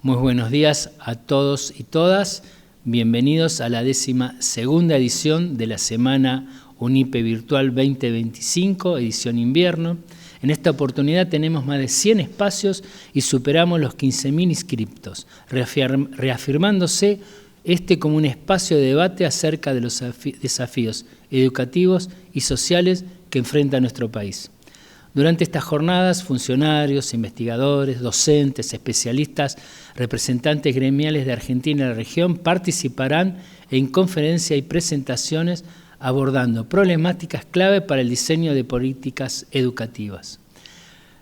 Muy buenos días a todos y todas. Bienvenidos a la 12ª edición de la Semana UNIPE Virtual 2025, edición invierno. En esta oportunidad tenemos más de 100 espacios y superamos los 15.000 inscriptos, reafirmándose como un espacio de debate acerca de los desafíos educativos y sociales que enfrenta nuestro país. Durante estas jornadas, funcionarios, investigadores, docentes, especialistas, representantes gremiales de Argentina y la región participarán en conferencias y presentaciones abordando problemáticas clave para el diseño de políticas educativas.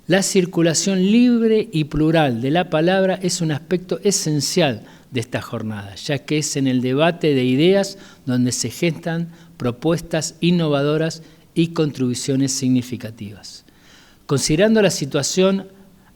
La circulación libre y plural de la palabra es un aspecto esencial de esta jornada, ya que es en el debate de ideas donde se gestan propuestas innovadoras y contribuciones significativas. Considerando la situación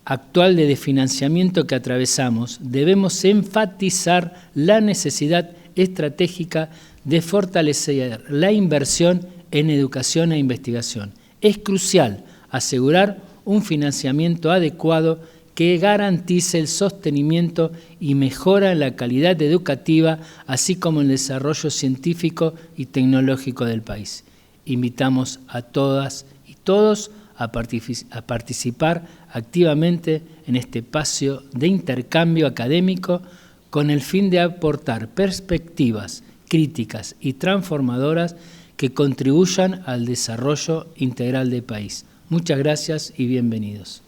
actual de desfinanciamiento que atravesamos, debemos enfatizar la necesidad estratégica de fortalecer la inversión en educación e investigación. Es crucial asegurar un financiamiento adecuado que garantice el sostenimiento y mejora en la calidad educativa, así como el desarrollo científico y tecnológico del país. Invitamos a todas y todos a participar activamente en este espacio de intercambio académico con el fin de aportar perspectivas críticas y transformadoras que contribuyan al desarrollo integral del país. Muchas gracias y bienvenidos.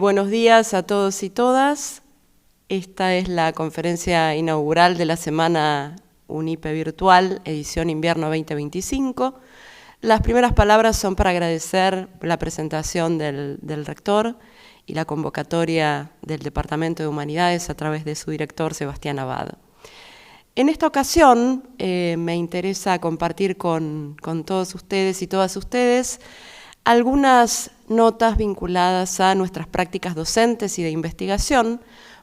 Buenos días a todos y todas. Esta es la conferencia inaugural de la Semana UNIPE Virtual, edición invierno 2025. Las primeras palabras son para agradecer la presentación del rector y la convocatoria del Departamento de Humanidades a través de su director, Sebastián Abad. En esta ocasión me interesa compartir con todos ustedes y todas ustedes algunas notas vinculadas a nuestras prácticas docentes y de investigación.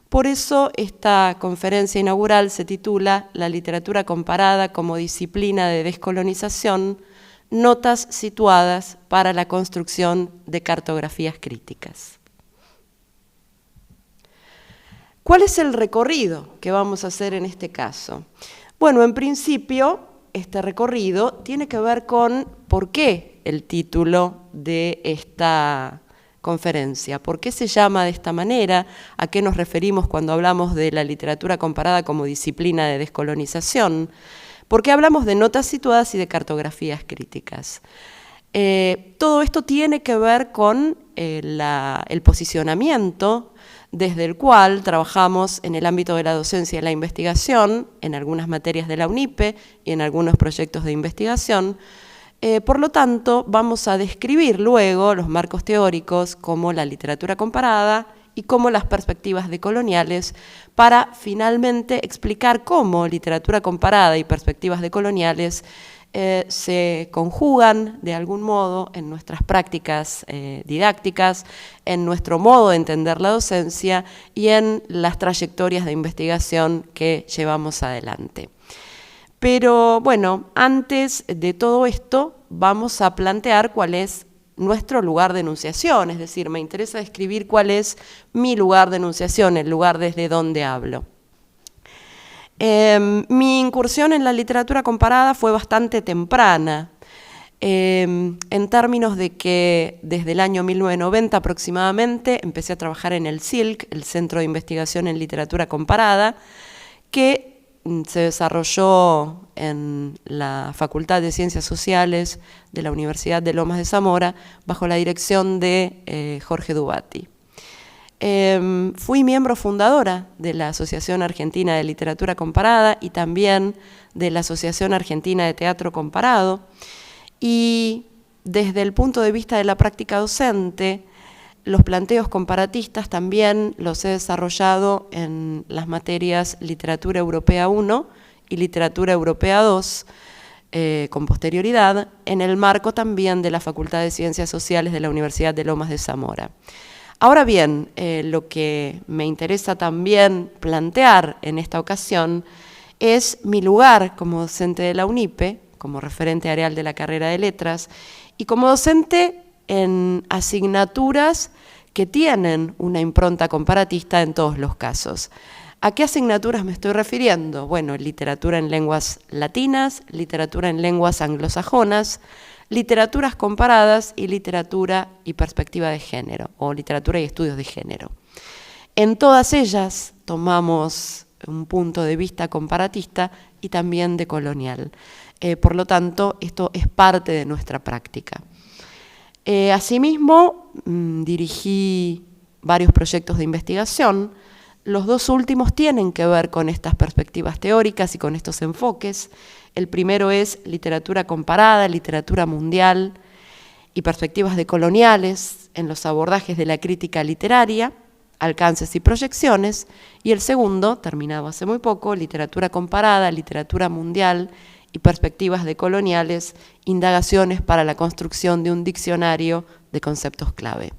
Por eso esta conferencia inaugural se titula La literatura comparada como disciplina de descolonización, notas situadas para la construcción de cartografías críticas. ¿Cuál es el recorrido que vamos a hacer en este caso? Bueno, en principio, este recorrido tiene que ver con por qué el título de esta conferencia, por qué se llama de esta manera, a qué nos referimos cuando hablamos de la literatura comparada como disciplina de descolonización, por qué hablamos de notas situadas y de cartografías críticas. Todo esto tiene que ver con el posicionamiento desde el cual trabajamos en el ámbito de la docencia y la investigación, en algunas materias de la UNIPE y en algunos proyectos de investigación. Por lo tanto, vamos a describir luego los marcos teóricos como la literatura comparada y como las perspectivas decoloniales para finalmente explicar cómo literatura comparada y perspectivas decoloniales se conjugan de algún modo en nuestras prácticas didácticas, en nuestro modo de entender la docencia y en las trayectorias de investigación que llevamos adelante. Pero bueno, antes de todo esto vamos a plantear cuál es nuestro lugar de enunciación, es decir, me interesa describir cuál es mi lugar de enunciación, el lugar desde donde hablo. Mi incursión en la literatura comparada fue bastante temprana, en términos de que desde el año 1990 aproximadamente empecé a trabajar en el CILC, el Centro de Investigación en Literatura Comparada, que se desarrolló en la Facultad de Ciencias Sociales de la Universidad de Lomas de Zamora bajo la dirección de Jorge Dubati. Fui miembro fundadora de la Asociación Argentina de Literatura Comparada y también de la Asociación Argentina de Teatro Comparado, y desde el punto de vista de la práctica docente, los planteos comparatistas también los he desarrollado en las materias Literatura Europea 1 y Literatura Europea 2, con posterioridad, en el marco también de la Facultad de Ciencias Sociales de la Universidad de Lomas de Zamora. Ahora bien, lo que me interesa también plantear en esta ocasión es mi lugar como docente de la UNIPE, como referente áreal de la carrera de Letras, y como docente en asignaturas que tienen una impronta comparatista en todos los casos. ¿A qué asignaturas me estoy refiriendo? Bueno, literatura en lenguas latinas, literatura en lenguas anglosajonas, literaturas comparadas y literatura y perspectiva de género, o literatura y estudios de género. En todas ellas tomamos un punto de vista comparatista y también decolonial. Por lo tanto, esto es parte de nuestra práctica. Asimismo, dirigí varios proyectos de investigación. Los dos últimos tienen que ver con estas perspectivas teóricas y con estos enfoques. El primero es literatura comparada, literatura mundial y perspectivas decoloniales en los abordajes de la crítica literaria, alcances y proyecciones. Y el segundo, terminado hace muy poco, literatura comparada, literatura mundial y perspectivas decoloniales, indagaciones para la construcción de un diccionario de conceptos clave.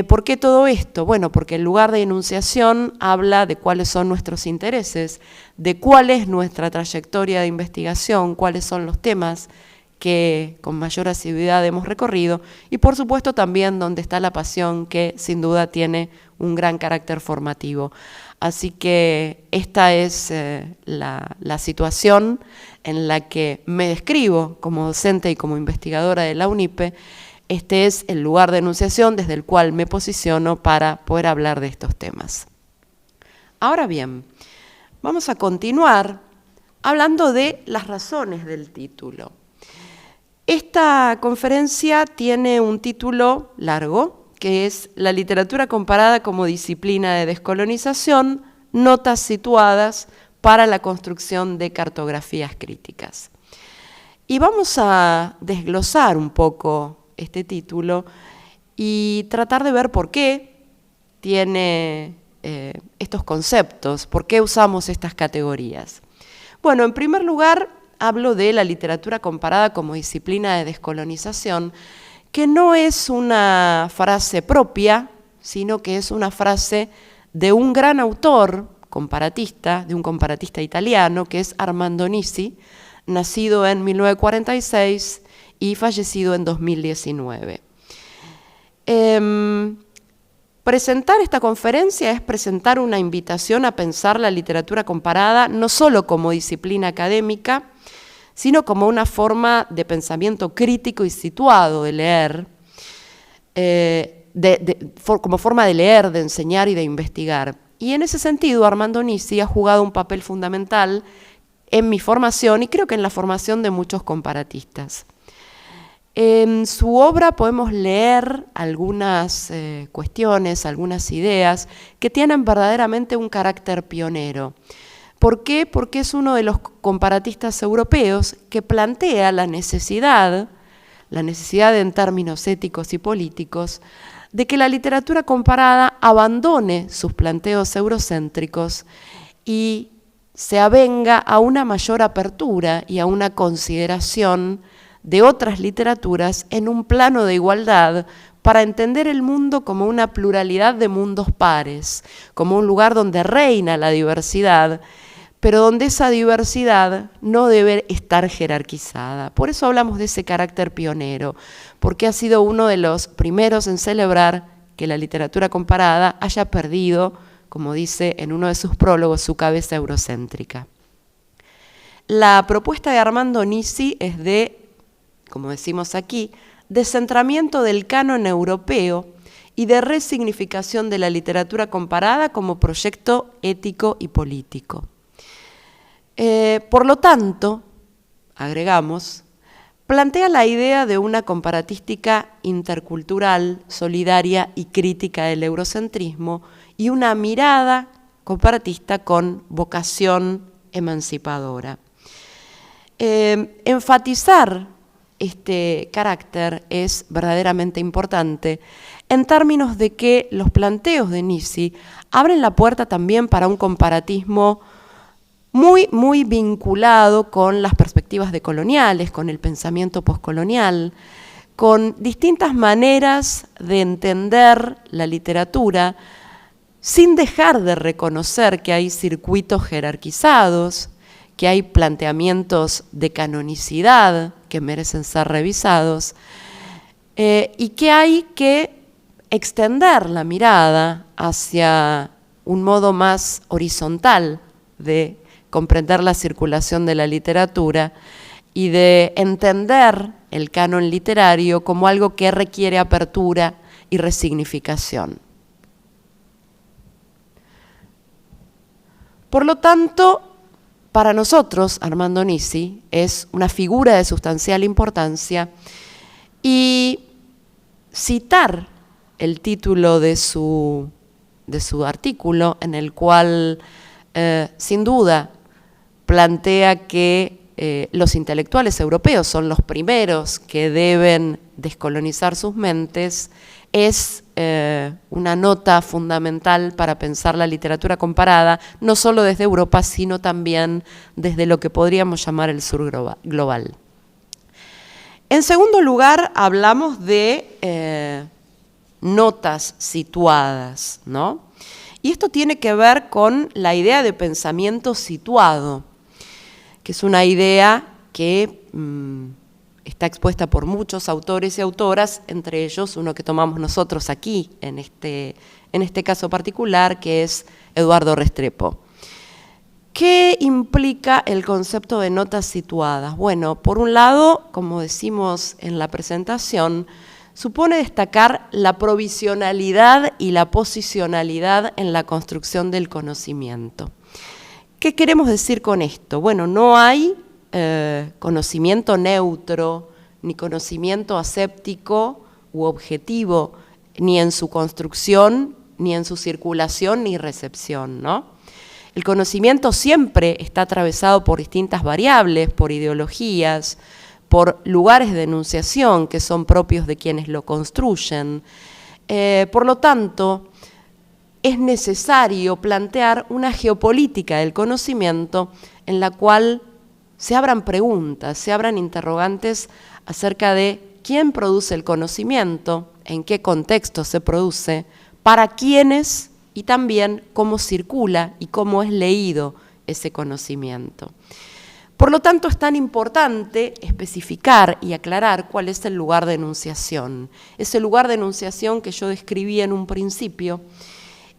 ¿Por qué todo esto? Bueno, porque el lugar de enunciación habla de cuáles son nuestros intereses, de cuál es nuestra trayectoria de investigación, cuáles son los temas que con mayor asiduidad hemos recorrido y por supuesto también dónde está la pasión que sin duda tiene un gran carácter formativo. Así que esta es la situación en la que me describo como docente y como investigadora de la UNIPE. Este es el lugar de enunciación desde el cual me posiciono para poder hablar de estos temas. Ahora bien, vamos a continuar hablando de las razones del título. Esta conferencia tiene un título largo, que es La literatura comparada como disciplina de descolonización, notas situadas para la construcción de cartografías críticas. Y vamos a desglosar un poco este título y tratar de ver por qué tiene estos conceptos, por qué usamos estas categorías. Bueno, en primer lugar, hablo de la literatura comparada como disciplina de descolonización, que no es una frase propia, sino que es una frase de un gran autor comparatista, de un comparatista italiano, que es Armando Nisi, nacido en 1946 y fallecido en 2019. Presentar esta conferencia es presentar una invitación a pensar la literatura comparada no solo como disciplina académica, sino como una forma de pensamiento crítico y situado de leer, como forma de leer, de enseñar y de investigar. Y en ese sentido, Armando Nisi ha jugado un papel fundamental en mi formación y creo que en la formación de muchos comparatistas. En su obra podemos leer algunas cuestiones, algunas ideas que tienen verdaderamente un carácter pionero. ¿Por qué? Porque es uno de los comparatistas europeos que plantea la necesidad en términos éticos y políticos, de que la literatura comparada abandone sus planteos eurocéntricos y se avenga a una mayor apertura y a una consideración de otras literaturas en un plano de igualdad para entender el mundo como una pluralidad de mundos pares, como un lugar donde reina la diversidad, pero donde esa diversidad no debe estar jerarquizada. Por eso hablamos de ese carácter pionero, porque ha sido uno de los primeros en celebrar que la literatura comparada haya perdido, como dice en uno de sus prólogos, su cabeza eurocéntrica. La propuesta de Armando Nisi es de, como decimos aquí, descentramiento del canon europeo y de resignificación de la literatura comparada como proyecto ético y político. Por lo tanto, agregamos, plantea la idea de una comparatística intercultural, solidaria y crítica del eurocentrismo y una mirada comparatista con vocación emancipadora. Enfatizar este carácter es verdaderamente importante en términos de que los planteos de Nisi abren la puerta también para un comparatismo muy vinculado con las perspectivas decoloniales, con el pensamiento poscolonial, con distintas maneras de entender la literatura, sin dejar de reconocer que hay circuitos jerarquizados, que hay planteamientos de canonicidad que merecen ser revisados, y que hay que extender la mirada hacia un modo más horizontal de comprender la circulación de la literatura y de entender el canon literario como algo que requiere apertura y resignificación. Por lo tanto, para nosotros, Armando Nisi es una figura de sustancial importancia y citar el título de su artículo, en el cual sin duda plantea que los intelectuales europeos son los primeros que deben descolonizar sus mentes, es una nota fundamental para pensar la literatura comparada, no solo desde Europa, sino también desde lo que podríamos llamar el sur global. En segundo lugar, hablamos de notas situadas, ¿no? Y esto tiene que ver con la idea de pensamiento situado, que es una idea que está expuesta por muchos autores y autoras, entre ellos uno que tomamos nosotros aquí, en este caso particular, que es Eduardo Restrepo. ¿Qué implica el concepto de notas situadas? Bueno, por un lado, como decimos en la presentación, supone destacar la provisionalidad y la posicionalidad en la construcción del conocimiento. ¿Qué queremos decir con esto? Bueno, no hay conocimiento neutro, ni conocimiento aséptico u objetivo, ni en su construcción, ni en su circulación, ni recepción, ¿no? El conocimiento siempre está atravesado por distintas variables, por ideologías, por lugares de enunciación que son propios de quienes lo construyen. Por lo tanto, es necesario plantear una geopolítica del conocimiento en la cual se abran preguntas, se abran interrogantes acerca de quién produce el conocimiento, en qué contexto se produce, para quiénes y también cómo circula y cómo es leído ese conocimiento. Por lo tanto, es tan importante especificar y aclarar cuál es el lugar de enunciación. Ese lugar de enunciación que yo describí en un principio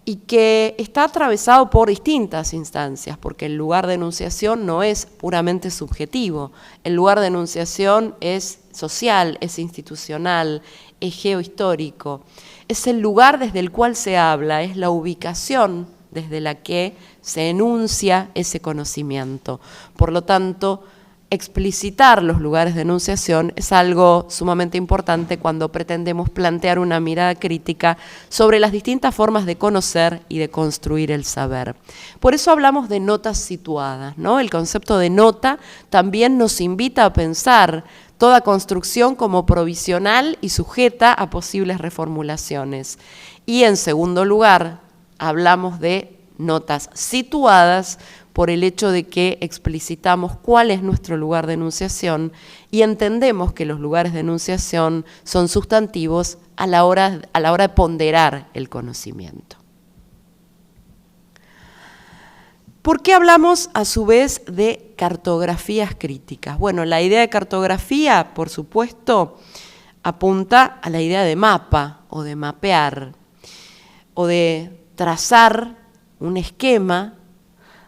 y que está atravesado por distintas instancias, porque el lugar de enunciación no es puramente subjetivo. El lugar de enunciación es social, es institucional, es geohistórico. Es el lugar desde el cual se habla, es la ubicación desde la que se enuncia ese conocimiento. Por lo tanto, explicitar los lugares de enunciación es algo sumamente importante cuando pretendemos plantear una mirada crítica sobre las distintas formas de conocer y de construir el saber. Por eso hablamos de notas situadas, ¿no? El concepto de nota también nos invita a pensar toda construcción como provisional y sujeta a posibles reformulaciones. Y en segundo lugar, hablamos de notas situadas por el hecho de que explicitamos cuál es nuestro lugar de enunciación y entendemos que los lugares de enunciación son sustantivos a la hora de ponderar el conocimiento. ¿Por qué hablamos a su vez de cartografías críticas? Bueno, la idea de cartografía, por supuesto, apunta a la idea de mapa o de mapear o de trazar un esquema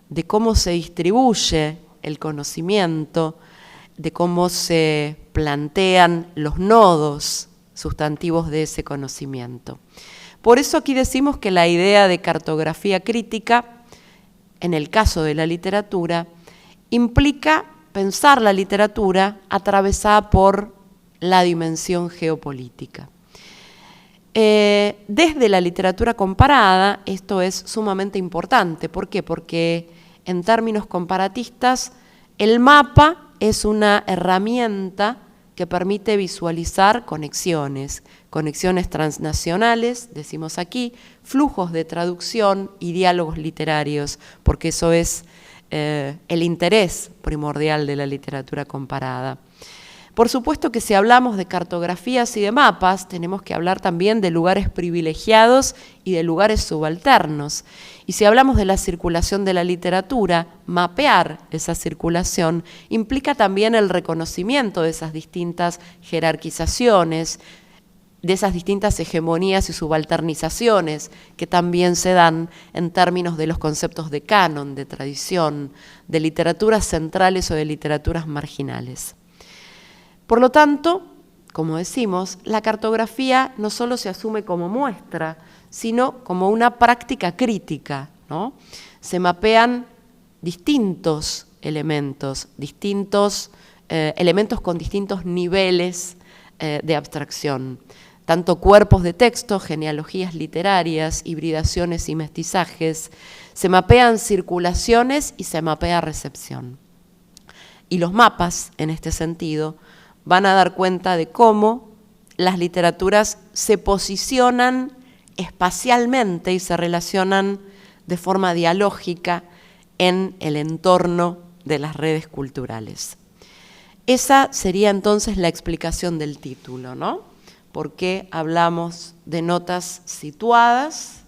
de cómo se distribuye el conocimiento, de cómo se plantean los nodos sustantivos de ese conocimiento. Por eso aquí decimos que la idea de cartografía crítica, en el caso de la literatura, implica pensar la literatura atravesada por la dimensión geopolítica. Desde la literatura comparada, esto es sumamente importante. ¿Por qué? Porque en términos comparatistas, el mapa es una herramienta que permite visualizar conexiones transnacionales, decimos aquí, flujos de traducción y diálogos literarios, porque eso es el interés primordial de la literatura comparada. Por supuesto que si hablamos de cartografías y de mapas, tenemos que hablar también de lugares privilegiados y de lugares subalternos. Y si hablamos de la circulación de la literatura, mapear esa circulación implica también el reconocimiento de esas distintas jerarquizaciones, de esas distintas hegemonías y subalternizaciones que también se dan en términos de los conceptos de canon, de tradición, de literaturas centrales o de literaturas marginales. Por lo tanto, como decimos, la cartografía no solo se asume como muestra, sino como una práctica crítica, ¿no? Se mapean distintos elementos con distintos niveles de abstracción, tanto cuerpos de texto, genealogías literarias, hibridaciones y mestizajes, se mapean circulaciones y se mapea recepción. Y los mapas, en este sentido, van a dar cuenta de cómo las literaturas se posicionan espacialmente y se relacionan de forma dialógica en el entorno de las redes culturales. Esa sería entonces la explicación del título, ¿no? ¿Por qué hablamos de notas situadas?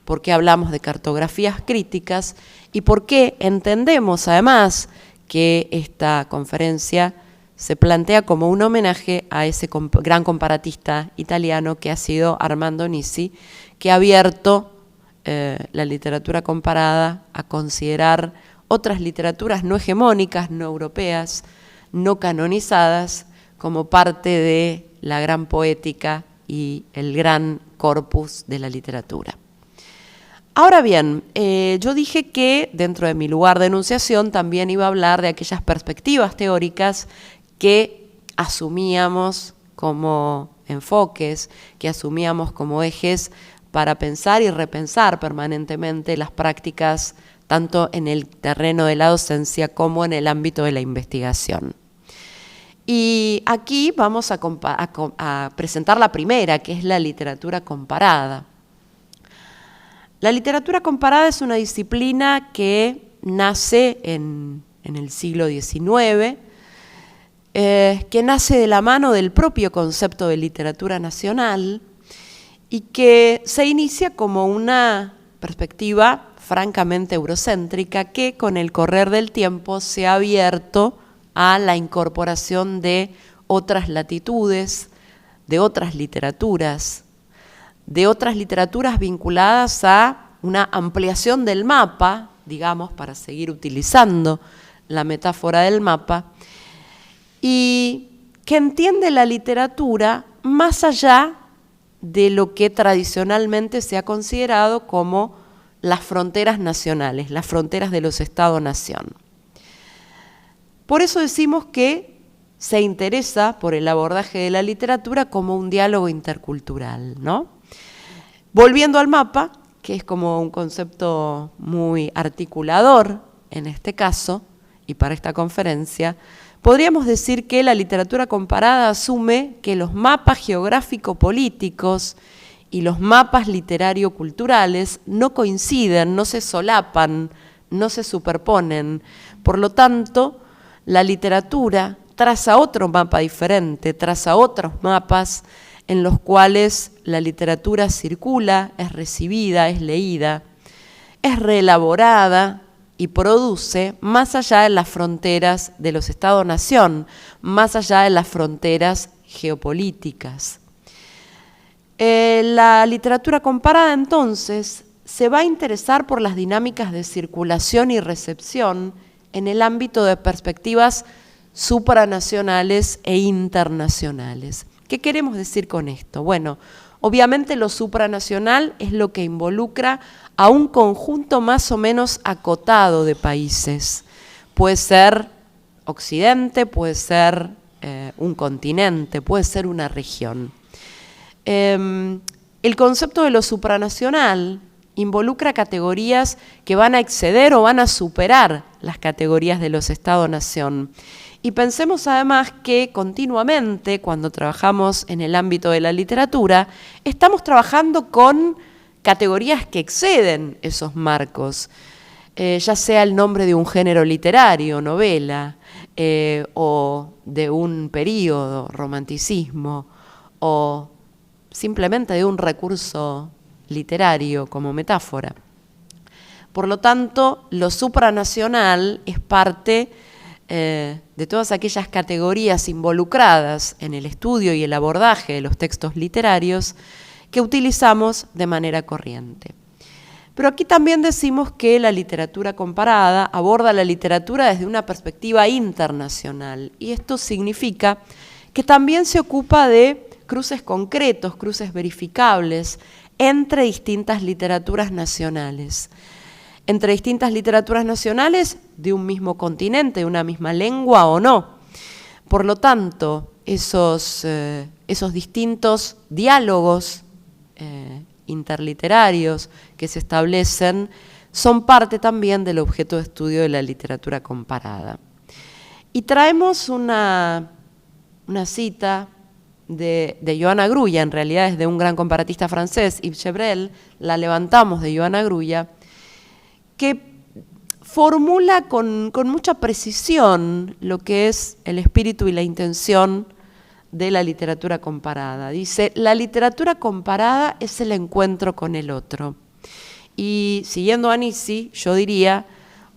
¿Por qué hablamos de cartografías críticas? ¿Y por qué entendemos además que esta conferencia se plantea como un homenaje a ese gran comparatista italiano que ha sido Armando Nisi, que ha abierto la literatura comparada a considerar otras literaturas no hegemónicas, no europeas, no canonizadas, como parte de la gran poética y el gran corpus de la literatura. Ahora bien, yo dije que dentro de mi lugar de enunciación también iba a hablar de aquellas perspectivas teóricas que asumíamos como enfoques, que asumíamos como ejes para pensar y repensar permanentemente las prácticas tanto en el terreno de la docencia como en el ámbito de la investigación. Y aquí vamos a presentar la primera, que es la literatura comparada. La literatura comparada es una disciplina que nace en el siglo XIX, que nace de la mano del propio concepto de literatura nacional y que se inicia como una perspectiva francamente eurocéntrica que con el correr del tiempo se ha abierto a la incorporación de otras latitudes, de otras literaturas vinculadas a una ampliación del mapa, digamos, para seguir utilizando la metáfora del mapa, y que entiende la literatura más allá de lo que tradicionalmente se ha considerado como las fronteras nacionales, las fronteras de los Estados-nación. Por eso decimos que se interesa por el abordaje de la literatura como un diálogo intercultural, ¿no? Volviendo al mapa, que es como un concepto muy articulador en este caso y para esta conferencia, podríamos decir que la literatura comparada asume que los mapas geográfico-políticos y los mapas literario-culturales no coinciden, no se solapan, no se superponen. Por lo tanto, la literatura traza otro mapa diferente, traza otros mapas en los cuales la literatura circula, es recibida, es leída, es reelaborada y produce más allá de las fronteras de los Estados-nación, más allá de las fronteras geopolíticas. La literatura comparada entonces se va a interesar por las dinámicas de circulación y recepción en el ámbito de perspectivas supranacionales e internacionales. ¿Qué queremos decir con esto? Bueno, obviamente lo supranacional es lo que involucra a un conjunto más o menos acotado de países. Puede ser Occidente, puede ser un continente, puede ser una región. El concepto de lo supranacional involucra categorías que van a exceder o van a superar las categorías de los Estados-nación. Y pensemos además que continuamente, cuando trabajamos en el ámbito de la literatura, estamos trabajando con categorías que exceden esos marcos, ya sea el nombre de un género literario, novela, o de un período, romanticismo, o simplemente de un recurso literario como metáfora. Por lo tanto, lo supranacional es parte de todas aquellas categorías involucradas en el estudio y el abordaje de los textos literarios que utilizamos de manera corriente. Pero aquí también decimos que la literatura comparada aborda la literatura desde una perspectiva internacional, y esto significa que también se ocupa de cruces concretos, cruces verificables entre distintas literaturas nacionales. Entre distintas literaturas nacionales de un mismo continente, de una misma lengua o no. Por lo tanto, esos distintos diálogos interliterarios que se establecen son parte también del objeto de estudio de la literatura comparada. Y traemos una cita de Joan Agruya, en realidad es de un gran comparatista francés, Yves Gevrel, la levantamos de Joan Agruya, que formula con mucha precisión lo que es el espíritu y la intención de la literatura comparada. Dice, la literatura comparada es el encuentro con el otro. Y siguiendo a Nisi, yo diría,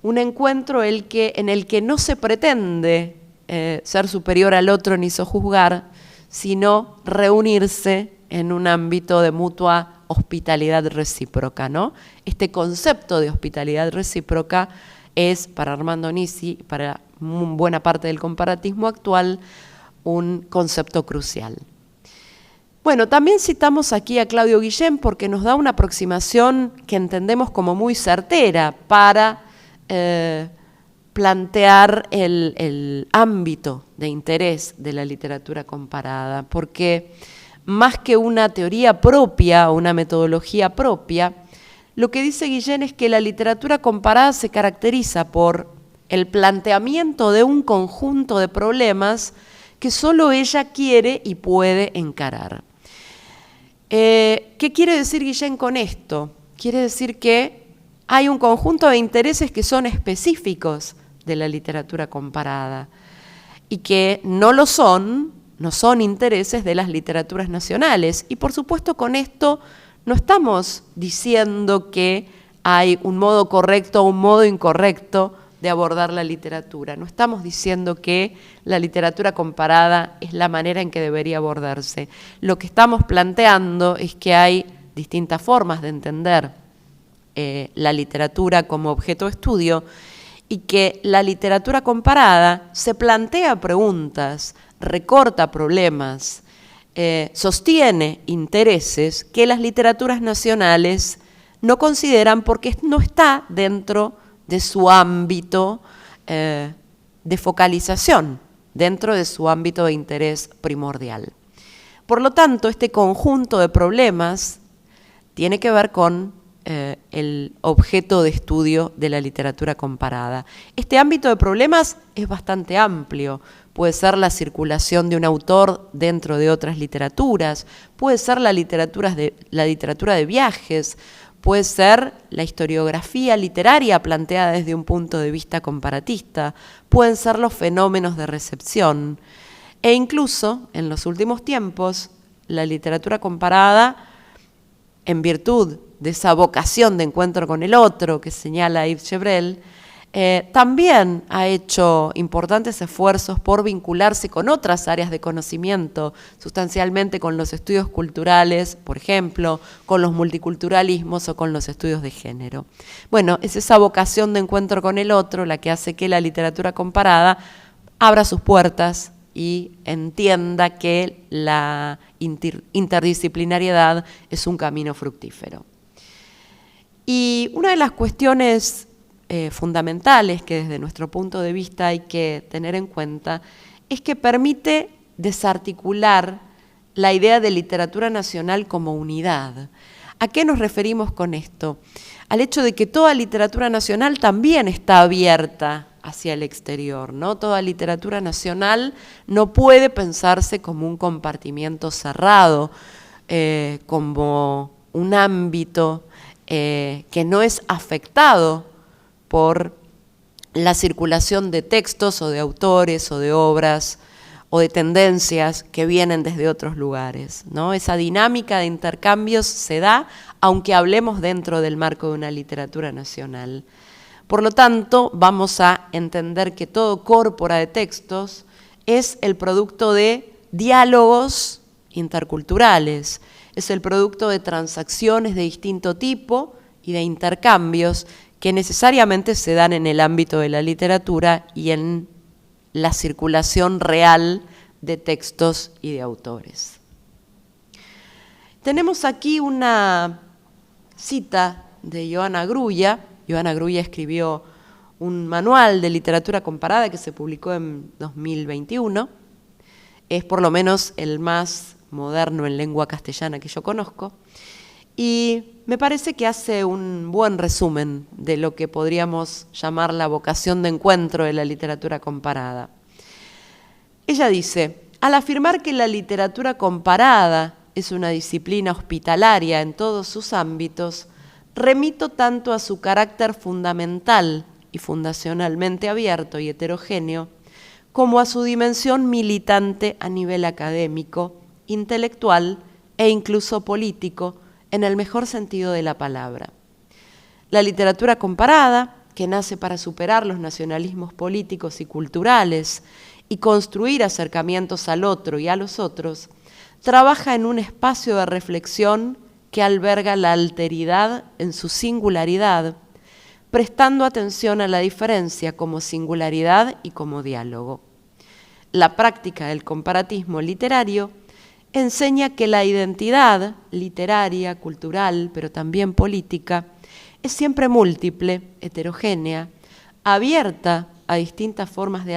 un encuentro en el que no se pretende ser superior al otro ni sojuzgar, sino reunirse en un ámbito de mutua hospitalidad recíproca, ¿no? Este concepto de hospitalidad recíproca es, para Armando Nisi, para buena parte del comparatismo actual, un concepto crucial. Bueno, también citamos aquí a Claudio Guillén porque nos da una aproximación que entendemos como muy certera para plantear el ámbito de interés de la literatura comparada, porque más que una teoría propia o una metodología propia, lo que dice Guillén es que la literatura comparada se caracteriza por el planteamiento de un conjunto de problemas que solo ella quiere y puede encarar. ¿Qué quiere decir Guillén con esto? Quiere decir que hay un conjunto de intereses que son específicos de la literatura comparada y que no son intereses de las literaturas nacionales. Y por supuesto con esto no estamos diciendo que hay un modo correcto o un modo incorrecto de abordar la literatura. No estamos diciendo que la literatura comparada es la manera en que debería abordarse. Lo que estamos planteando es que hay distintas formas de entender la literatura como objeto de estudio y que la literatura comparada se plantea preguntas, recorta problemas, sostiene intereses que las literaturas nacionales no consideran porque no está dentro de su ámbito de focalización, dentro de su ámbito de interés primordial. Por lo tanto, este conjunto de problemas tiene que ver con el objeto de estudio de la literatura comparada. Este ámbito de problemas es bastante amplio. Puede ser la circulación de un autor dentro de otras literaturas, puede ser la literatura de viajes, puede ser la historiografía literaria planteada desde un punto de vista comparatista, pueden ser los fenómenos de recepción, e incluso, en los últimos tiempos, la literatura comparada, en virtud de esa vocación de encuentro con el otro que señala Yves Gevrel, también ha hecho importantes esfuerzos por vincularse con otras áreas de conocimiento, sustancialmente con los estudios culturales, por ejemplo, con los multiculturalismos o con los estudios de género. Bueno, es esa vocación de encuentro con el otro la que hace que la literatura comparada abra sus puertas y entienda que la interdisciplinariedad es un camino fructífero. Y una de las cuestiones fundamentales que desde nuestro punto de vista hay que tener en cuenta es que permite desarticular la idea de literatura nacional como unidad. ¿A qué nos referimos con esto? Al hecho de que toda literatura nacional también está abierta hacia el exterior, ¿no? Toda literatura nacional no puede pensarse como un compartimiento cerrado, como un ámbito que no es afectado por la circulación de textos o de autores o de obras o de tendencias que vienen desde otros lugares, ¿no? Esa dinámica de intercambios se da aunque hablemos dentro del marco de una literatura nacional. Por lo tanto, vamos a entender que todo córpora de textos es el producto de diálogos interculturales, es el producto de transacciones de distinto tipo y de intercambios que necesariamente se dan en el ámbito de la literatura y en la circulación real de textos y de autores. Tenemos aquí una cita de Johanna Grulla. Johanna Grulla escribió un manual de literatura comparada que se publicó en 2021. Es por lo menos el más moderno en lengua castellana que yo conozco. Y me parece que hace un buen resumen de lo que podríamos llamar la vocación de encuentro de la literatura comparada. Ella dice: al afirmar que la literatura comparada es una disciplina hospitalaria en todos sus ámbitos, remito tanto a su carácter fundamental y fundacionalmente abierto y heterogéneo, como a su dimensión militante a nivel académico, intelectual e incluso político, en el mejor sentido de la palabra. La literatura comparada, que nace para superar los nacionalismos políticos y culturales y construir acercamientos al otro y a los otros, trabaja en un espacio de reflexión que alberga la alteridad en su singularidad, prestando atención a la diferencia como singularidad y como diálogo. La práctica del comparatismo literario enseña que la identidad literaria, cultural, pero también política, es siempre múltiple, heterogénea, abierta a distintas formas de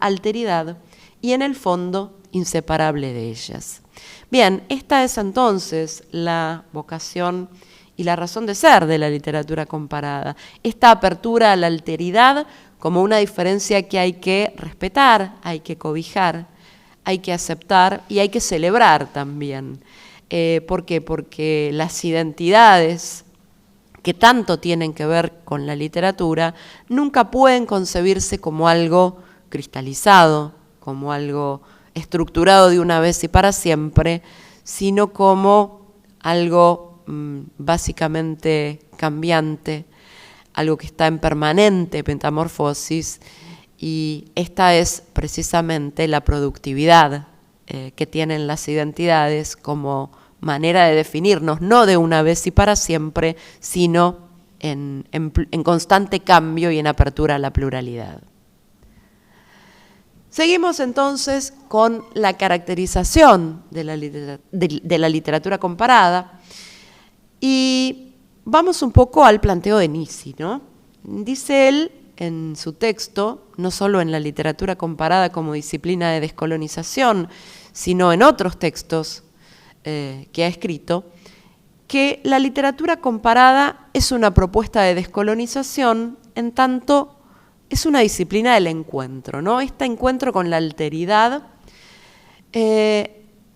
alteridad y en el fondo inseparable de ellas. Bien, esta es entonces la vocación y la razón de ser de la literatura comparada. Esta apertura a la alteridad como una diferencia que hay que respetar, hay que cobijar, hay que aceptar y hay que celebrar también. ¿Por qué? Porque las identidades que tanto tienen que ver con la literatura nunca pueden concebirse como algo cristalizado, como algo estructurado de una vez y para siempre, sino como algo básicamente cambiante, algo que está en permanente metamorfosis, y esta es precisamente la productividad que tienen las identidades como manera de definirnos, no de una vez y para siempre, sino en constante cambio y en apertura a la pluralidad. Seguimos entonces con la caracterización de la literatura comparada y vamos un poco al planteo de Nisi, ¿no? Dice él en su texto, no solo en la literatura comparada como disciplina de descolonización, sino en otros textos que ha escrito, que la literatura comparada es una propuesta de descolonización en tanto es una disciplina del encuentro, ¿no? Este encuentro con la alteridad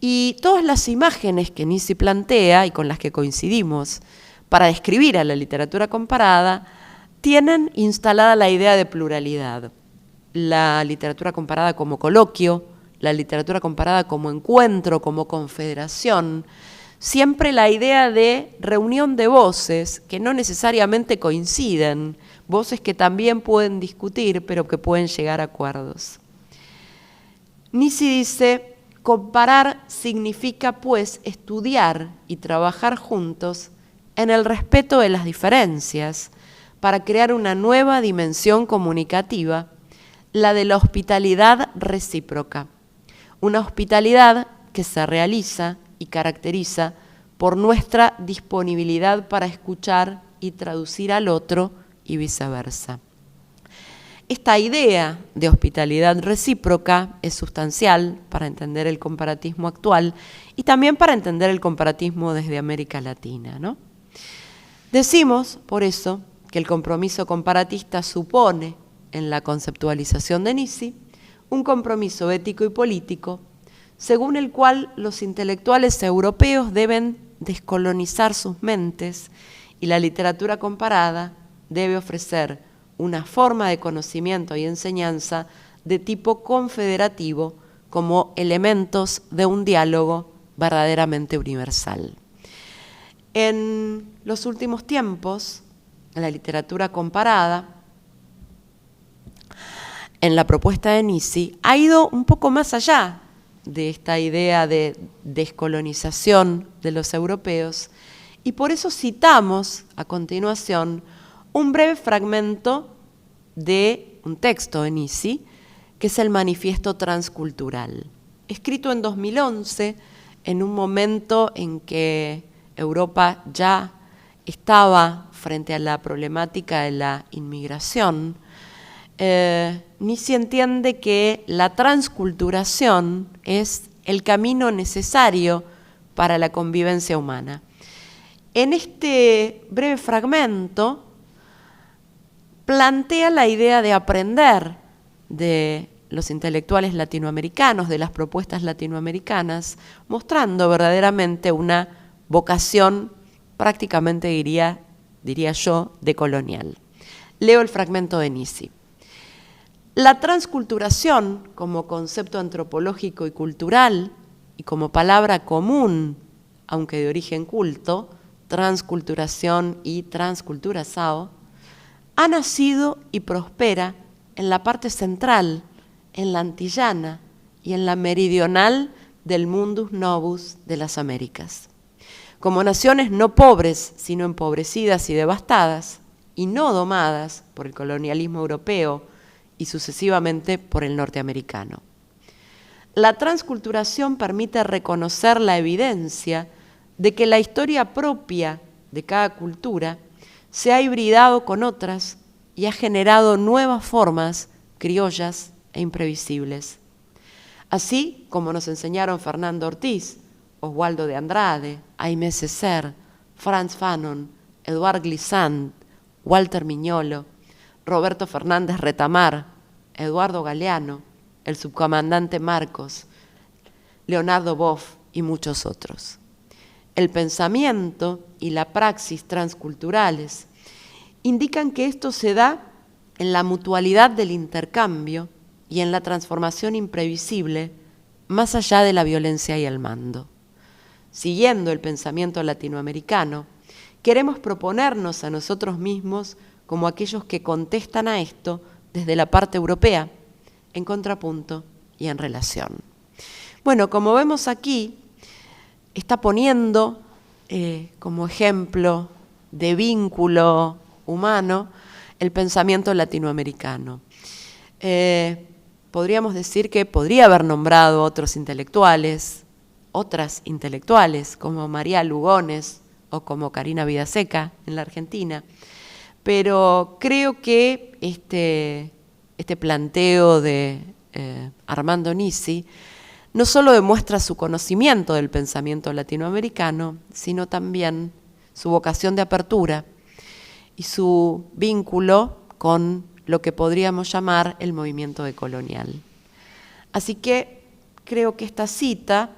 y todas las imágenes que Nisi plantea y con las que coincidimos para describir a la literatura comparada tienen instalada la idea de pluralidad. La literatura comparada como coloquio, la literatura comparada como encuentro, como confederación, siempre la idea de reunión de voces que no necesariamente coinciden, voces que también pueden discutir, pero que pueden llegar a acuerdos. Nisi dice: comparar significa, pues, estudiar y trabajar juntos en el respeto de las diferencias para crear una nueva dimensión comunicativa, la de la hospitalidad recíproca. Una hospitalidad que se realiza y caracteriza por nuestra disponibilidad para escuchar y traducir al otro y viceversa. Esta idea de hospitalidad recíproca es sustancial para entender el comparatismo actual y también para entender el comparatismo desde América Latina, ¿no? Decimos, por eso, que el compromiso comparatista supone, en la conceptualización de Nisi, un compromiso ético y político, según el cual los intelectuales europeos deben descolonizar sus mentes y la literatura comparada debe ofrecer una forma de conocimiento y enseñanza de tipo confederativo como elementos de un diálogo verdaderamente universal. En los últimos tiempos, la literatura comparada en la propuesta de Nisi ha ido un poco más allá de esta idea de descolonización de los europeos, y por eso citamos a continuación un breve fragmento de un texto de Nisi, que es el Manifiesto Transcultural, escrito en 2011, en un momento en que Europa ya estaba frente a la problemática de la inmigración. Nisi entiende que la transculturación es el camino necesario para la convivencia humana. En este breve fragmento plantea la idea de aprender de los intelectuales latinoamericanos, de las propuestas latinoamericanas, mostrando verdaderamente una vocación prácticamente, diría yo, decolonial. Leo el fragmento de Nisi. La transculturación como concepto antropológico y cultural y como palabra común, aunque de origen culto, transculturación y transculturazao, ha nacido y prospera en la parte central, en la antillana y en la meridional del mundus novus de las Américas. Como naciones no pobres, sino empobrecidas y devastadas, y no domadas por el colonialismo europeo y sucesivamente por el norteamericano. La transculturación permite reconocer la evidencia de que la historia propia de cada cultura se ha hibridado con otras y ha generado nuevas formas criollas e imprevisibles. Así como nos enseñaron Fernando Ortiz, Oswaldo de Andrade, Aimé Césaire, Frantz Fanon, Eduard Glissant, Walter Miñolo, Roberto Fernández Retamar, Eduardo Galeano, el subcomandante Marcos, Leonardo Boff y muchos otros. El pensamiento y la praxis transculturales indican que esto se da en la mutualidad del intercambio y en la transformación imprevisible más allá de la violencia y el mando. Siguiendo el pensamiento latinoamericano, queremos proponernos a nosotros mismos como aquellos que contestan a esto desde la parte europea, en contrapunto y en relación. Bueno, como vemos aquí, está poniendo como ejemplo de vínculo humano el pensamiento latinoamericano. Podríamos decir que podría haber nombrado otras intelectuales como María Lugones o como Karina Vidaseca en la Argentina, pero creo que este planteo de Armando Nisi no solo demuestra su conocimiento del pensamiento latinoamericano, sino también su vocación de apertura y su vínculo con lo que podríamos llamar el movimiento decolonial. Así que creo que esta cita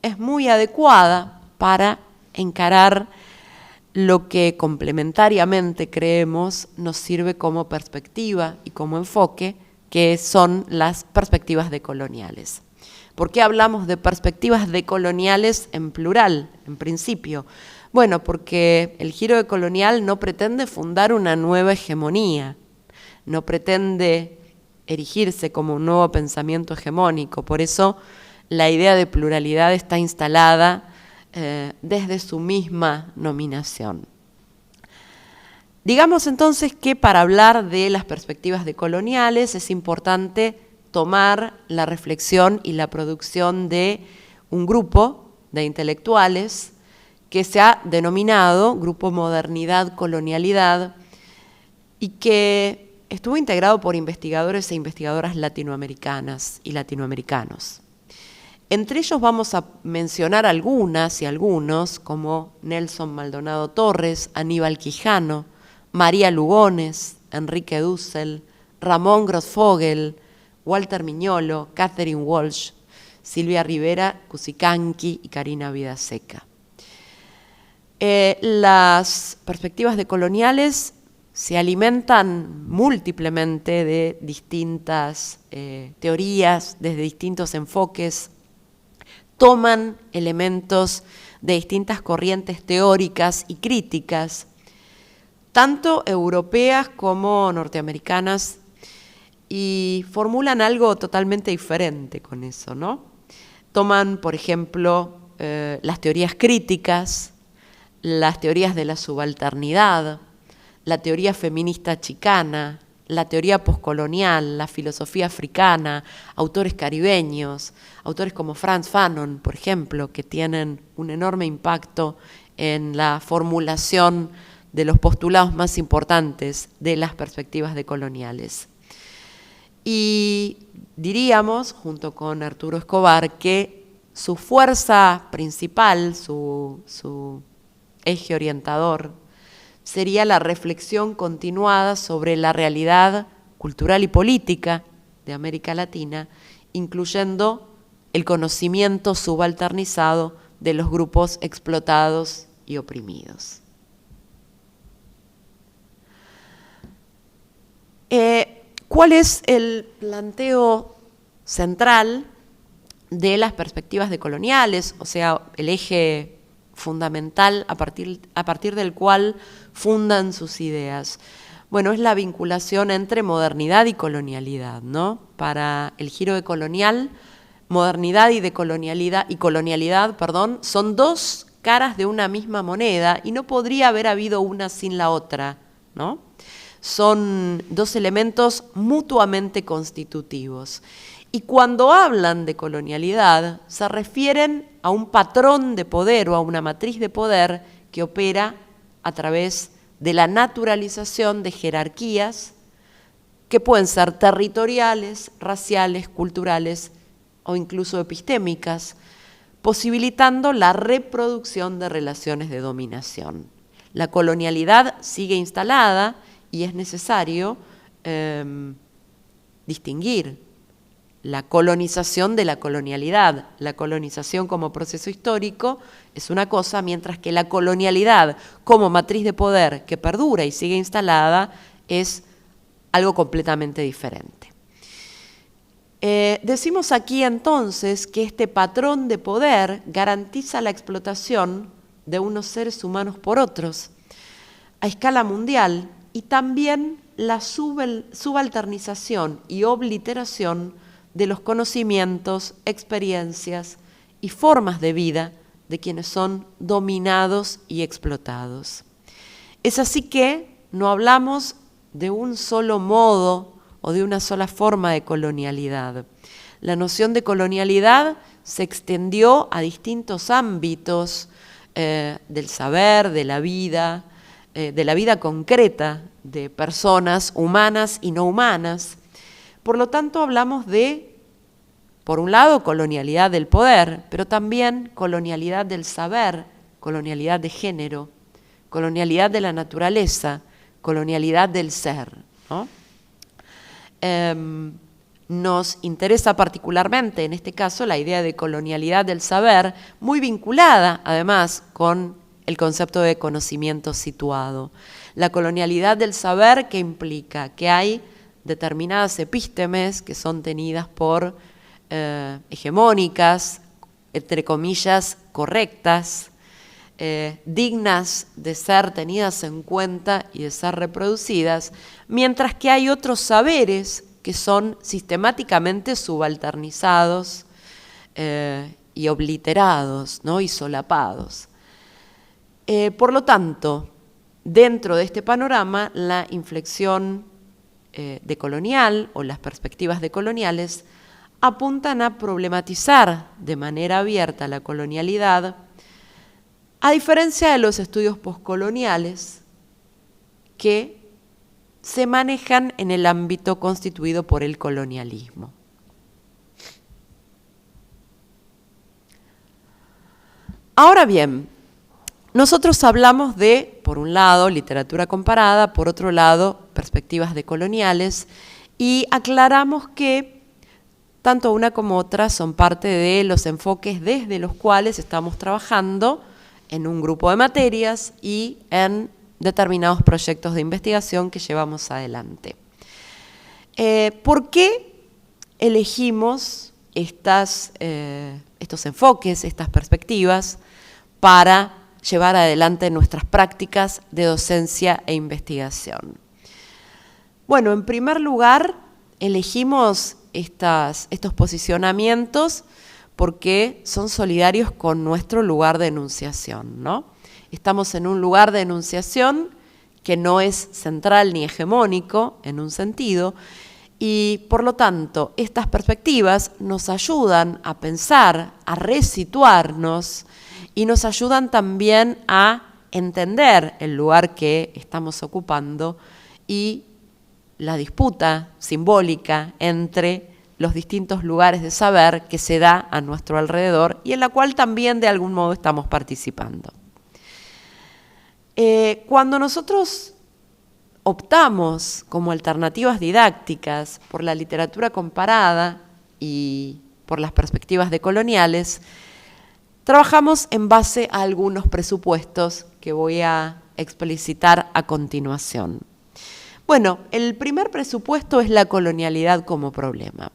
es muy adecuada para encarar lo que complementariamente creemos nos sirve como perspectiva y como enfoque, que son las perspectivas decoloniales. ¿Por qué hablamos de perspectivas decoloniales en plural, en principio? Bueno, porque el giro decolonial no pretende fundar una nueva hegemonía, no pretende erigirse como un nuevo pensamiento hegemónico. Por eso la idea de pluralidad está instalada desde su misma nominación. Digamos entonces que para hablar de las perspectivas decoloniales es importante tomar la reflexión y la producción de un grupo de intelectuales que se ha denominado Grupo Modernidad-Colonialidad y que estuvo integrado por investigadores e investigadoras latinoamericanas y latinoamericanos. Entre ellos vamos a mencionar algunas y algunos, como Nelson Maldonado Torres, Aníbal Quijano, María Lugones, Enrique Dussel, Ramón Grossfogel, Walter Miñolo, Catherine Walsh, Silvia Rivera Cusicanqui y Karina Vidaseca. Las perspectivas decoloniales se alimentan múltiplemente de distintas teorías, desde distintos enfoques, toman elementos de distintas corrientes teóricas y críticas, tanto europeas como norteamericanas, y formulan algo totalmente diferente con eso, ¿no? Toman, por ejemplo, las teorías críticas, las teorías de la subalternidad, la teoría feminista chicana, la teoría poscolonial, la filosofía africana, autores caribeños, autores como Frantz Fanon, por ejemplo, que tienen un enorme impacto en la formulación de los postulados más importantes de las perspectivas decoloniales. Y diríamos, junto con Arturo Escobar, que su fuerza principal, su eje orientador, sería la reflexión continuada sobre la realidad cultural y política de América Latina, incluyendo el conocimiento subalternizado de los grupos explotados y oprimidos. ¿Cuál es el planteo central de las perspectivas decoloniales? O sea, el eje fundamental a partir del cual fundan sus ideas. Bueno, es la vinculación entre modernidad y colonialidad, ¿no? Para el giro decolonial, modernidad y colonialidad, son dos caras de una misma moneda y no podría haber habido una sin la otra, ¿no? Son dos elementos mutuamente constitutivos. Y cuando hablan de colonialidad, se refieren a un patrón de poder o a una matriz de poder que opera a través de la naturalización de jerarquías que pueden ser territoriales, raciales, culturales o incluso epistémicas, posibilitando la reproducción de relaciones de dominación. La colonialidad sigue instalada y es necesario distinguir la colonización de la colonialidad. La colonización como proceso histórico es una cosa, mientras que la colonialidad como matriz de poder que perdura y sigue instalada es algo completamente diferente. Decimos aquí entonces que este patrón de poder garantiza la explotación de unos seres humanos por otros a escala mundial y también la subalternización y obliteración de los conocimientos, experiencias y formas de vida de quienes son dominados y explotados. Es así que no hablamos de un solo modo o de una sola forma de colonialidad. La noción de colonialidad se extendió a distintos ámbitos del saber, de la vida concreta de personas humanas y no humanas. Por lo tanto, hablamos de, por un lado, colonialidad del poder, pero también colonialidad del saber, colonialidad de género, colonialidad de la naturaleza, colonialidad del ser, ¿no? Nos interesa particularmente, en este caso, la idea de colonialidad del saber, muy vinculada, además, con el concepto de conocimiento situado. La colonialidad del saber, que implica que hay determinadas epístemes que son tenidas por hegemónicas, entre comillas, correctas, dignas de ser tenidas en cuenta y de ser reproducidas, mientras que hay otros saberes que son sistemáticamente subalternizados y obliterados, ¿no? Y solapados. Por lo tanto, dentro de este panorama, la inflexión decolonial o las perspectivas decoloniales apuntan a problematizar de manera abierta la colonialidad, a diferencia de los estudios poscoloniales que se manejan en el ámbito constituido por el colonialismo. Ahora bien, nosotros hablamos de, por un lado, literatura comparada, por otro lado, perspectivas decoloniales, y aclaramos que tanto una como otra son parte de los enfoques desde los cuales estamos trabajando en un grupo de materias y en determinados proyectos de investigación que llevamos adelante. ¿Por qué elegimos estos enfoques, estas perspectivas, para llevar adelante nuestras prácticas de docencia e investigación? Bueno, en primer lugar, elegimos estos posicionamientos porque son solidarios con nuestro lugar de enunciación, ¿no? Estamos en un lugar de enunciación que no es central ni hegemónico en un sentido, y por lo tanto estas perspectivas nos ayudan a pensar, a resituarnos, y nos ayudan también a entender el lugar que estamos ocupando y la disputa simbólica entre los distintos lugares de saber que se da a nuestro alrededor y en la cual también de algún modo estamos participando. Cuando nosotros optamos como alternativas didácticas por la literatura comparada y por las perspectivas decoloniales, trabajamos en base a algunos presupuestos que voy a explicitar a continuación. Bueno, el primer presupuesto es la colonialidad como problema.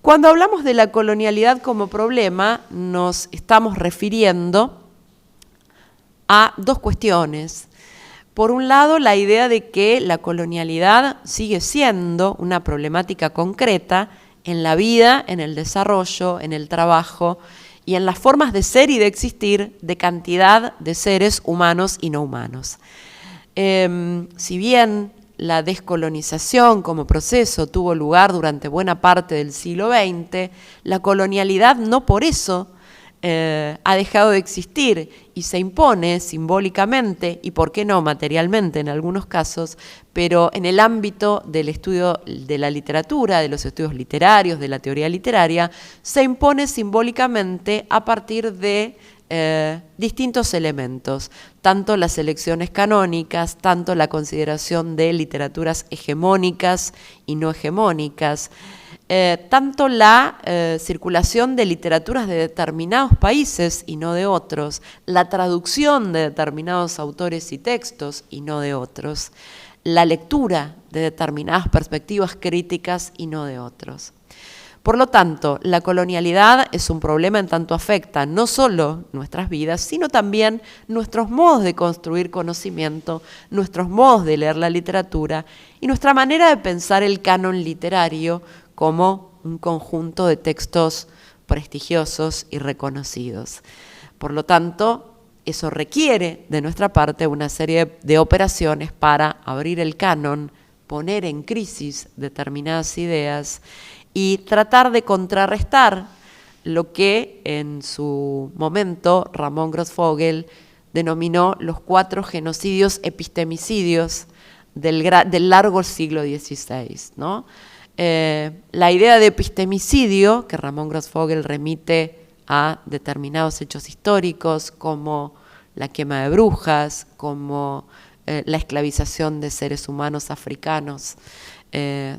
Cuando hablamos de la colonialidad como problema, nos estamos refiriendo a dos cuestiones. Por un lado, la idea de que la colonialidad sigue siendo una problemática concreta en la vida, en el desarrollo, en el trabajo y en las formas de ser y de existir de cantidad de seres humanos y no humanos. Si bien la descolonización como proceso tuvo lugar durante buena parte del siglo XX, la colonialidad no por eso ha dejado de existir y se impone simbólicamente y por qué no materialmente en algunos casos, pero en el ámbito del estudio de la literatura, de los estudios literarios, de la teoría literaria, se impone simbólicamente a partir de distintos elementos, tanto las selecciones canónicas, tanto la consideración de literaturas hegemónicas y no hegemónicas, tanto la circulación de literaturas de determinados países y no de otros, la traducción de determinados autores y textos y no de otros, la lectura de determinadas perspectivas críticas y no de otros. Por lo tanto, la colonialidad es un problema en tanto afecta no solo nuestras vidas, sino también nuestros modos de construir conocimiento, nuestros modos de leer la literatura y nuestra manera de pensar el canon literario como un conjunto de textos prestigiosos y reconocidos. Por lo tanto, eso requiere de nuestra parte una serie de operaciones para abrir el canon, poner en crisis determinadas ideas y tratar de contrarrestar lo que en su momento Ramón Grossfogel denominó los 4 genocidios epistemicidios del largo siglo XVI, ¿no? La idea de epistemicidio, que Ramón Grossfogel remite a determinados hechos históricos como la quema de brujas, como la esclavización de seres humanos africanos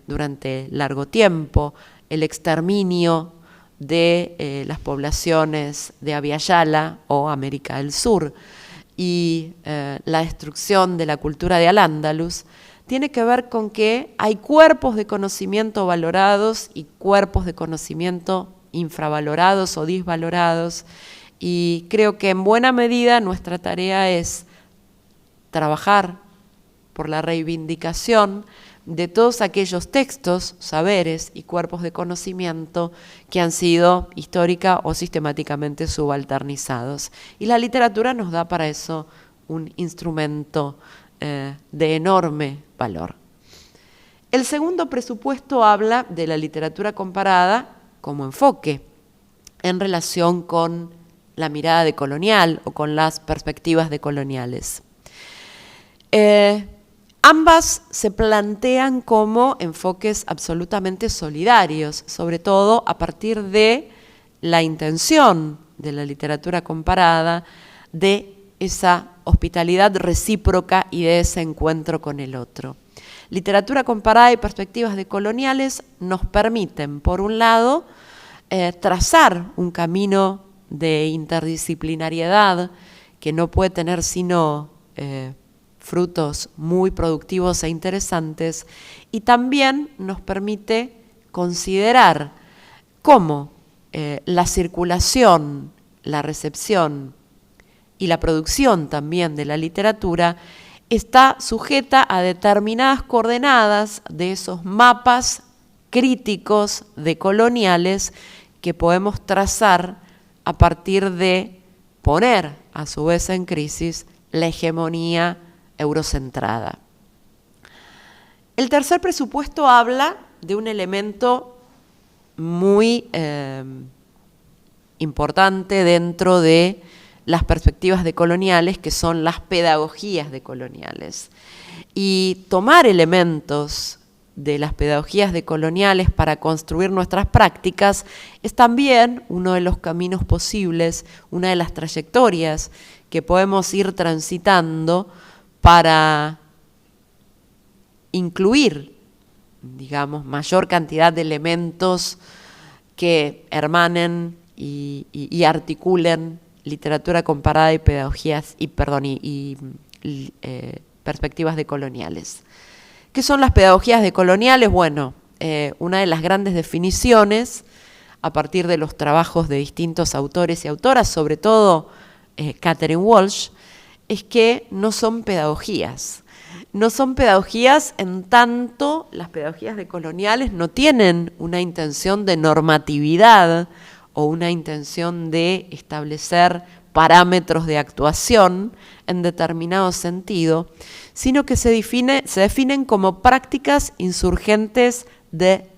durante largo tiempo, el exterminio de las poblaciones de Abya Yala o América del Sur y la destrucción de la cultura de Al-Ándalus, tiene que ver con que hay cuerpos de conocimiento valorados y cuerpos de conocimiento infravalorados o disvalorados, y creo que en buena medida nuestra tarea es trabajar por la reivindicación de todos aquellos textos, saberes y cuerpos de conocimiento que han sido histórica o sistemáticamente subalternizados. Y la literatura nos da para eso un instrumento de enorme valor. El segundo presupuesto habla de la literatura comparada como enfoque en relación con la mirada decolonial o con las perspectivas decoloniales. Ambas se plantean como enfoques absolutamente solidarios, sobre todo a partir de la intención de la literatura comparada de esa hospitalidad recíproca y de ese encuentro con el otro. Literatura comparada y perspectivas decoloniales nos permiten, por un lado, trazar un camino de interdisciplinariedad que no puede tener sino frutos muy productivos e interesantes, y también nos permite considerar cómo la circulación, la recepción y la producción también de la literatura está sujeta a determinadas coordenadas de esos mapas críticos decoloniales que podemos trazar a partir de poner a su vez en crisis la hegemonía eurocentrada. El tercer presupuesto habla de un elemento muy importante dentro de las perspectivas decoloniales, que son las pedagogías decoloniales. Y tomar elementos de las pedagogías decoloniales para construir nuestras prácticas es también uno de los caminos posibles, una de las trayectorias que podemos ir transitando para incluir, digamos, mayor cantidad de elementos que hermanen y articulen literatura comparada y pedagogías y perspectivas decoloniales. ¿Qué son las pedagogías decoloniales? Bueno, una de las grandes definiciones, a partir de los trabajos de distintos autores y autoras, sobre todo Catherine Walsh, es que no son pedagogías. No son pedagogías en tanto las pedagogías decoloniales no tienen una intención de normatividad o una intención de establecer parámetros de actuación en determinado sentido, sino que se definen como prácticas insurgentes de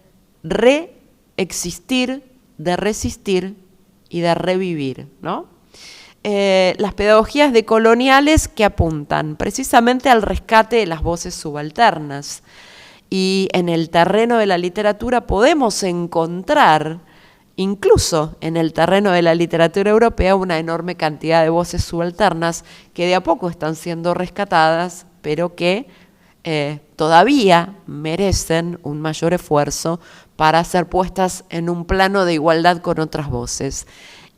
reexistir, de resistir y de revivir, ¿no? Las pedagogías decoloniales que apuntan precisamente al rescate de las voces subalternas. Y en el terreno de la literatura podemos encontrar, incluso en el terreno de la literatura europea, una enorme cantidad de voces subalternas que de a poco están siendo rescatadas, pero que todavía merecen un mayor esfuerzo para ser puestas en un plano de igualdad con otras voces.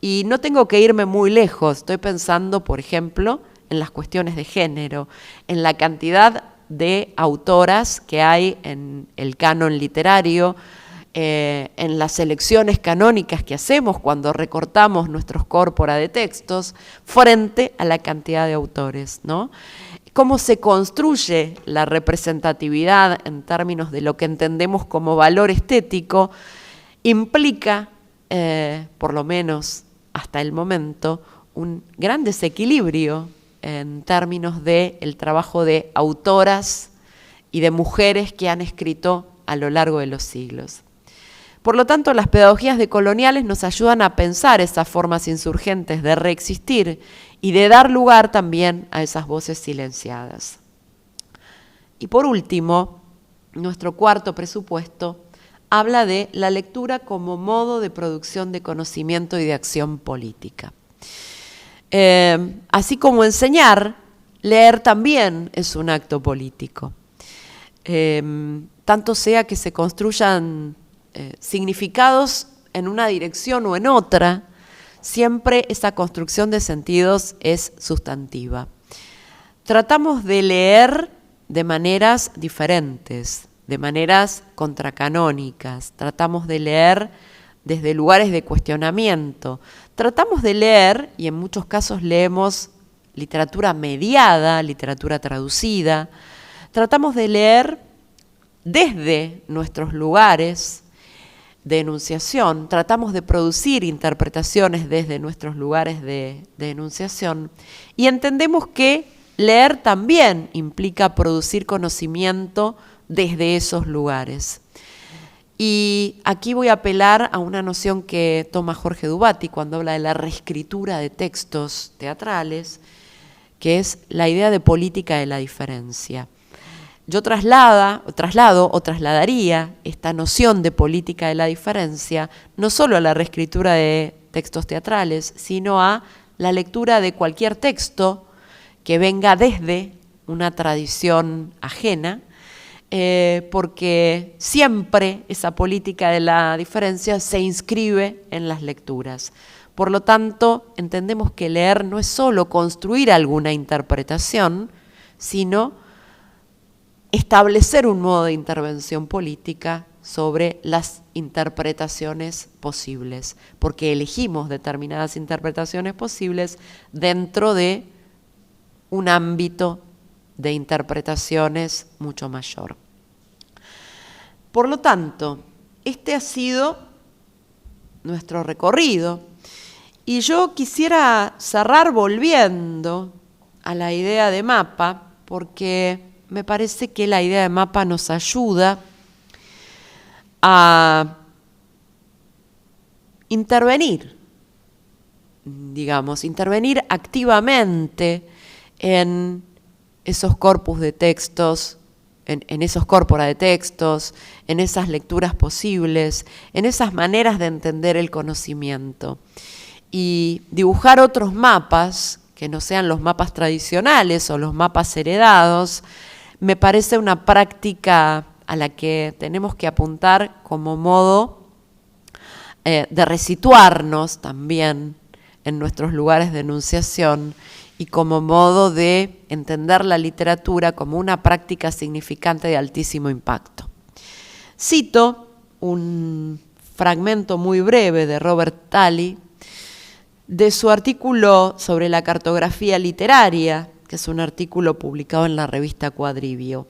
Y no tengo que irme muy lejos, estoy pensando, por ejemplo, en las cuestiones de género, en la cantidad de autoras que hay en el canon literario, en las selecciones canónicas que hacemos cuando recortamos nuestros corpora de textos, frente a la cantidad de autores, ¿no? Cómo se construye la representatividad en términos de lo que entendemos como valor estético, implica, por lo menos hasta el momento, un gran desequilibrio en términos del trabajo de autoras y de mujeres que han escrito a lo largo de los siglos. Por lo tanto, las pedagogías decoloniales nos ayudan a pensar esas formas insurgentes de reexistir y de dar lugar también a esas voces silenciadas. Y por último, nuestro cuarto presupuesto habla de la lectura como modo de producción de conocimiento y de acción política. Así como enseñar, leer también es un acto político. Tanto sea que se construyan significados en una dirección o en otra, siempre esa construcción de sentidos es sustantiva. Tratamos de leer de maneras diferentes, de maneras contracanónicas, tratamos de leer desde lugares de cuestionamiento, tratamos de leer, y en muchos casos leemos literatura mediada, literatura traducida, tratamos de leer desde nuestros lugares de enunciación, tratamos de producir interpretaciones desde nuestros lugares de enunciación, y entendemos que leer también implica producir conocimiento desde esos lugares. Y aquí voy a apelar a una noción que toma Jorge Dubati cuando habla de la reescritura de textos teatrales, que es la idea de política de la diferencia. Yo trasladaría esta noción de política de la diferencia no solo a la reescritura de textos teatrales, sino a la lectura de cualquier texto que venga desde una tradición ajena, porque siempre esa política de la diferencia se inscribe en las lecturas. Por lo tanto, entendemos que leer no es solo construir alguna interpretación, sino establecer un modo de intervención política sobre las interpretaciones posibles, porque elegimos determinadas interpretaciones posibles dentro de un ámbito de interpretaciones mucho mayor. Por lo tanto, este ha sido nuestro recorrido. Y yo quisiera cerrar volviendo a la idea de mapa, porque me parece que la idea de mapa nos ayuda a intervenir, intervenir activamente en esos corpus de textos, en esos corpora de textos, en esas lecturas posibles, en esas maneras de entender el conocimiento. Y dibujar otros mapas, que no sean los mapas tradicionales o los mapas heredados, me parece una práctica a la que tenemos que apuntar como modo de resituarnos también en nuestros lugares de enunciación y como modo de entender la literatura como una práctica significante de altísimo impacto. Cito un fragmento muy breve de Robert Talley, de su artículo sobre la cartografía literaria, que es un artículo publicado en la revista Quadrivio.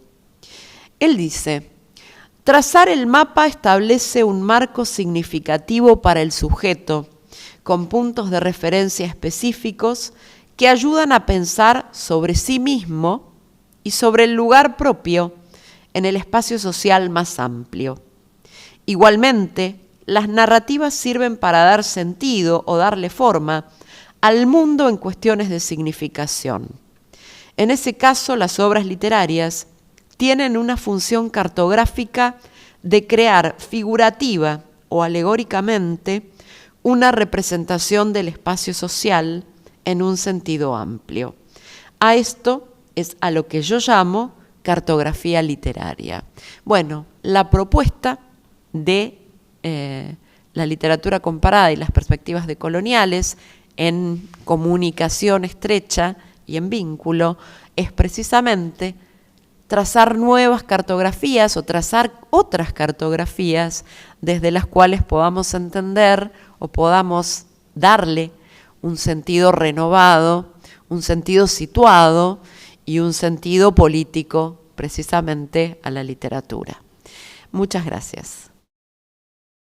Él dice: trazar el mapa establece un marco significativo para el sujeto, con puntos de referencia específicos que ayudan a pensar sobre sí mismo y sobre el lugar propio en el espacio social más amplio. Igualmente, las narrativas sirven para dar sentido o darle forma al mundo en cuestiones de significación. En ese caso, las obras literarias tienen una función cartográfica de crear figurativa o alegóricamente una representación del espacio social en un sentido amplio. A esto es a lo que yo llamo cartografía literaria. Bueno, la propuesta de la literatura comparada y las perspectivas decoloniales en comunicación estrecha y en vínculo es precisamente trazar nuevas cartografías o trazar otras cartografías desde las cuales podamos entender o podamos darle un sentido renovado, un sentido situado y un sentido político precisamente a la literatura. Muchas gracias.